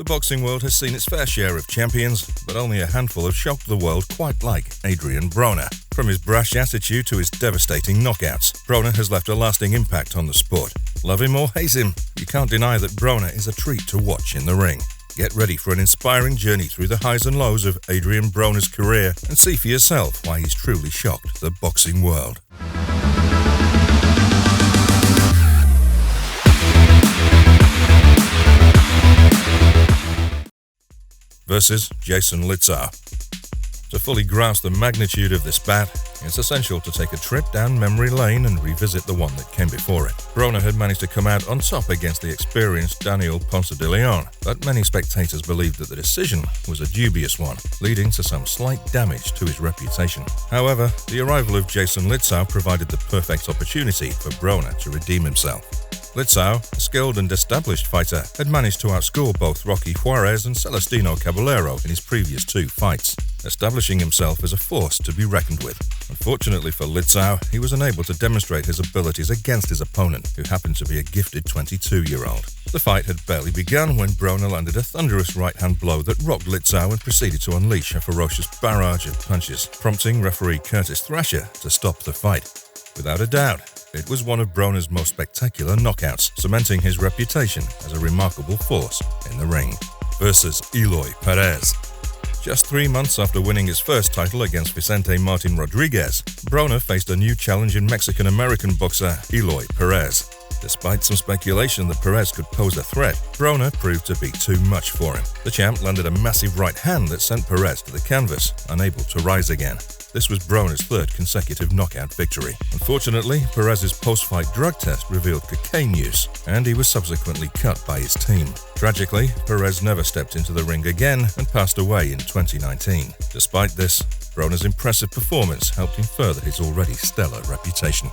The boxing world has seen its fair share of champions, but only a handful have shocked the world quite like Adrien Broner. From his brash attitude to his devastating knockouts, Broner has left a lasting impact on the sport. Love him or hate him, you can't deny that Broner is a treat to watch in the ring. Get ready for an inspiring journey through the highs and lows of Adrien Broner's career and see for yourself why he's truly shocked the boxing world. Versus Jason Litzau. To fully grasp the magnitude of this bout, it's essential to take a trip down memory lane and revisit the one that came before it. Broner had managed to come out on top against the experienced Daniel Ponce de Leon, but many spectators believed that the decision was a dubious one, leading to some slight damage to his reputation. However, the arrival of Jason Litzau provided the perfect opportunity for Broner to redeem himself. Litzau, a skilled and established fighter, had managed to outscore both Rocky Juarez and Celestino Caballero in his previous two fights, establishing himself as a force to be reckoned with. Unfortunately for Litzau, he was unable to demonstrate his abilities against his opponent, who happened to be a gifted 22-year-old. The fight had barely begun when Broner landed a thunderous right-hand blow that rocked Litzau and proceeded to unleash a ferocious barrage of punches, prompting referee Curtis Thrasher to stop the fight. Without a doubt, it was one of Broner's most spectacular knockouts, cementing his reputation as a remarkable force in the ring. Versus Eloy Perez. Just 3 months after winning his first title against Vicente Martin Rodriguez, Broner faced a new challenge in Mexican-American boxer Eloy Perez. Despite some speculation that Perez could pose a threat, Broner proved to be too much for him. The champ landed a massive right hand that sent Perez to the canvas, unable to rise again. This was Broner's third consecutive knockout victory. Unfortunately, Perez's post-fight drug test revealed cocaine use, and he was subsequently cut by his team. Tragically, Perez never stepped into the ring again and passed away in 2019. Despite this, Broner's impressive performance helped him further his already stellar reputation.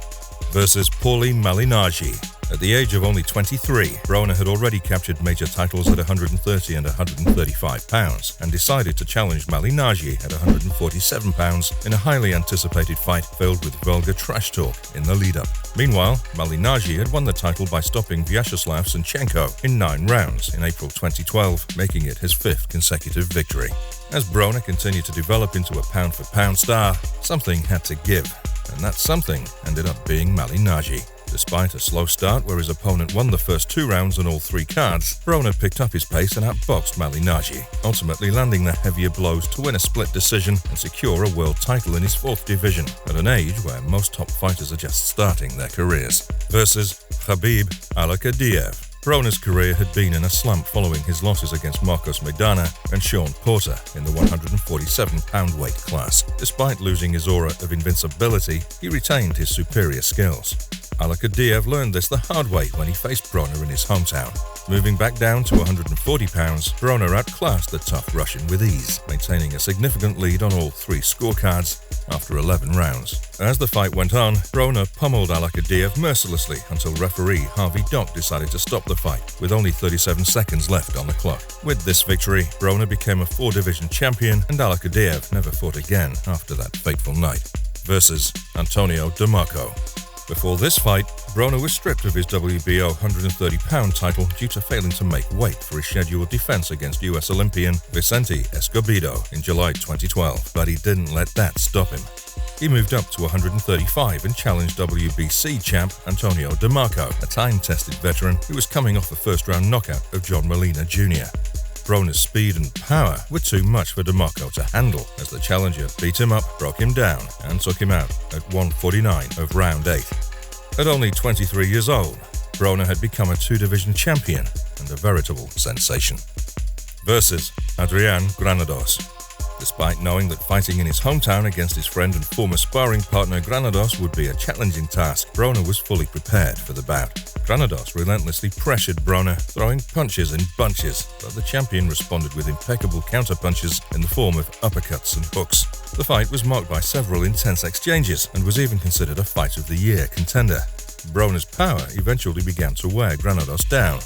Versus Paulie Malignaggi. At the age of only 23, Broner had already captured major titles at 130 and 135 pounds and decided to challenge Malignaggi at 147 pounds in a highly anticipated fight filled with vulgar trash talk in the lead-up. Meanwhile, Malignaggi had won the title by stopping Vyacheslav Senchenko in 9 rounds in April 2012, making it his 5th consecutive victory. As Broner continued to develop into a pound-for-pound star, something had to give, and that something ended up being Malignaggi. Despite a slow start where his opponent won the first 2 rounds on all 3 cards, Broner picked up his pace and outboxed Malignaggi, ultimately landing the heavier blows to win a split decision and secure a world title in his 4th division, at an age where most top fighters are just starting their careers. Versus Khabib Alikadiev. Broner's career had been in a slump following his losses against Marcos Maidana and Sean Porter in the 147-pound weight class. Despite losing his aura of invincibility, he retained his superior skills. Alikadiev learned this the hard way when he faced Broner in his hometown. Moving back down to 140 pounds, Broner outclassed the tough Russian with ease, maintaining a significant lead on all 3 scorecards after 11 rounds. As the fight went on, Broner pummeled Alikadiev mercilessly until referee Harvey Dock decided to stop the fight, with only 37 seconds left on the clock. With this victory, Broner became a 4-division champion, and Alikadiev never fought again after that fateful night. Versus Antonio DeMarco. Before this fight, Broner was stripped of his WBO 130-pound title due to failing to make weight for his scheduled defense against US Olympian Vicente Escobedo in July 2012, but he didn't let that stop him. He moved up to 135 and challenged WBC champ Antonio DeMarco, a time-tested veteran who was coming off a first-round knockout of John Molina Jr. Broner's speed and power were too much for DeMarco to handle, as the challenger beat him up, broke him down, and took him out at 149 of round 8. At only 23 years old, Broner had become a 2-division champion and a veritable sensation. Versus Adrien Granados. Despite knowing that fighting in his hometown against his friend and former sparring partner Granados would be a challenging task, Broner was fully prepared for the bout. Granados relentlessly pressured Broner, throwing punches in bunches, but the champion responded with impeccable counterpunches in the form of uppercuts and hooks. The fight was marked by several intense exchanges and was even considered a Fight of the Year contender. Broner's power eventually began to wear Granados down.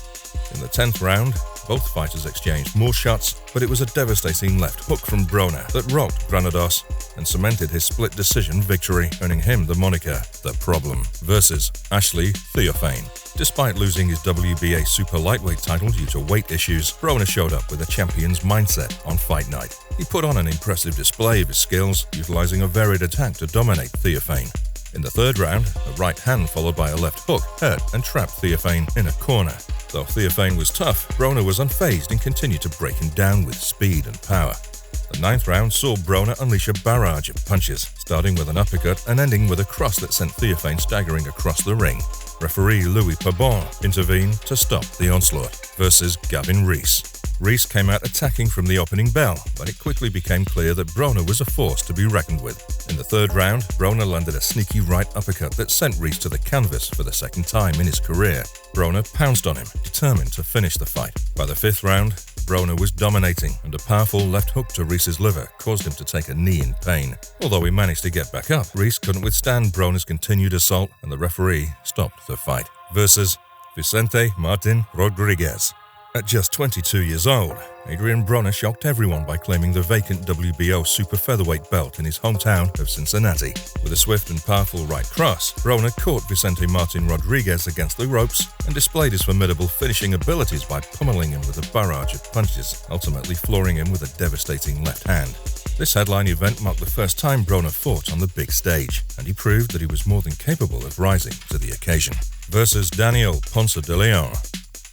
In the 10th round, Both fighters exchanged more shots, but it was a devastating left hook from Broner that rocked Granados and cemented his split decision victory, earning him the moniker The Problem versus Ashley Theophane. Despite losing his WBA super lightweight title due to weight issues, Broner showed up with a champion's mindset on fight night. He put on an impressive display of his skills, utilizing a varied attack to dominate Theophane. In the third round, a right hand followed by a left hook hurt and trapped Theophane in a corner. Though Theophane was tough, Broner was unfazed and continued to break him down with speed and power. The ninth round saw Broner unleash a barrage of punches, starting with an uppercut and ending with a cross that sent Theophane staggering across the ring. Referee Louis Pabon intervened to stop the onslaught versus Gavin Rees. Rees came out attacking from the opening bell, but it quickly became clear that Broner was a force to be reckoned with. In the third round, Broner landed a sneaky right uppercut that sent Rees to the canvas for the second time in his career. Broner pounced on him, determined to finish the fight. By the fifth round, Broner was dominating, and a powerful left hook to Rees's liver caused him to take a knee in pain. Although he managed to get back up, Rees couldn't withstand Broner's continued assault, and the referee stopped the fight. Versus Vicente Martin Rodriguez. At just 22 years old, Adrien Broner shocked everyone by claiming the vacant WBO super featherweight belt in his hometown of Cincinnati. With a swift and powerful right cross, Broner caught Vicente Martin Rodriguez against the ropes and displayed his formidable finishing abilities by pummeling him with a barrage of punches, ultimately flooring him with a devastating left hand. This headline event marked the first time Broner fought on the big stage, and he proved that he was more than capable of rising to the occasion. Versus Daniel Ponce de Leon.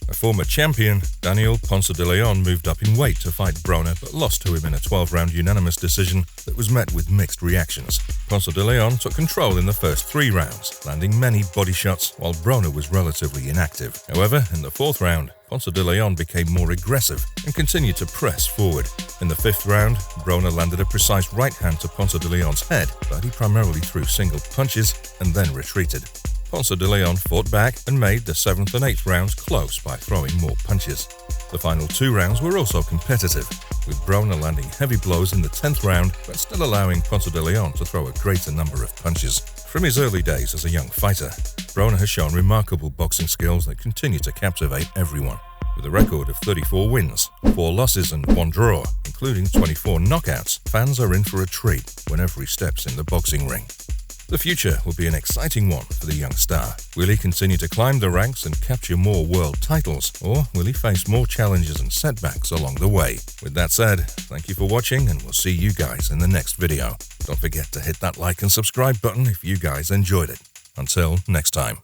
A former champion, Daniel Ponce de Leon moved up in weight to fight Broner but lost to him in a 12-round unanimous decision that was met with mixed reactions. Ponce de Leon took control in the first 3 rounds, landing many body shots while Broner was relatively inactive. However, in the 4th round, Ponce de Leon became more aggressive and continued to press forward. In the 5th round, Broner landed a precise right hand to Ponce de Leon's head, but he primarily threw single punches and then retreated. Ponce de Leon fought back and made the 7th and 8th rounds close by throwing more punches. The final 2 rounds were also competitive, with Broner landing heavy blows in the 10th round but still allowing Ponce de Leon to throw a greater number of punches. From his early days as a young fighter, Broner has shown remarkable boxing skills that continue to captivate everyone. With a record of 34 wins, 4 losses and 1 draw, including 24 knockouts, fans are in for a treat whenever he steps in the boxing ring. The future will be an exciting one for the young star. Will he continue to climb the ranks and capture more world titles, or will he face more challenges and setbacks along the way? With that said, thank you for watching, and we'll see you guys in the next video. Don't forget to hit that like and subscribe button if you guys enjoyed it. Until next time.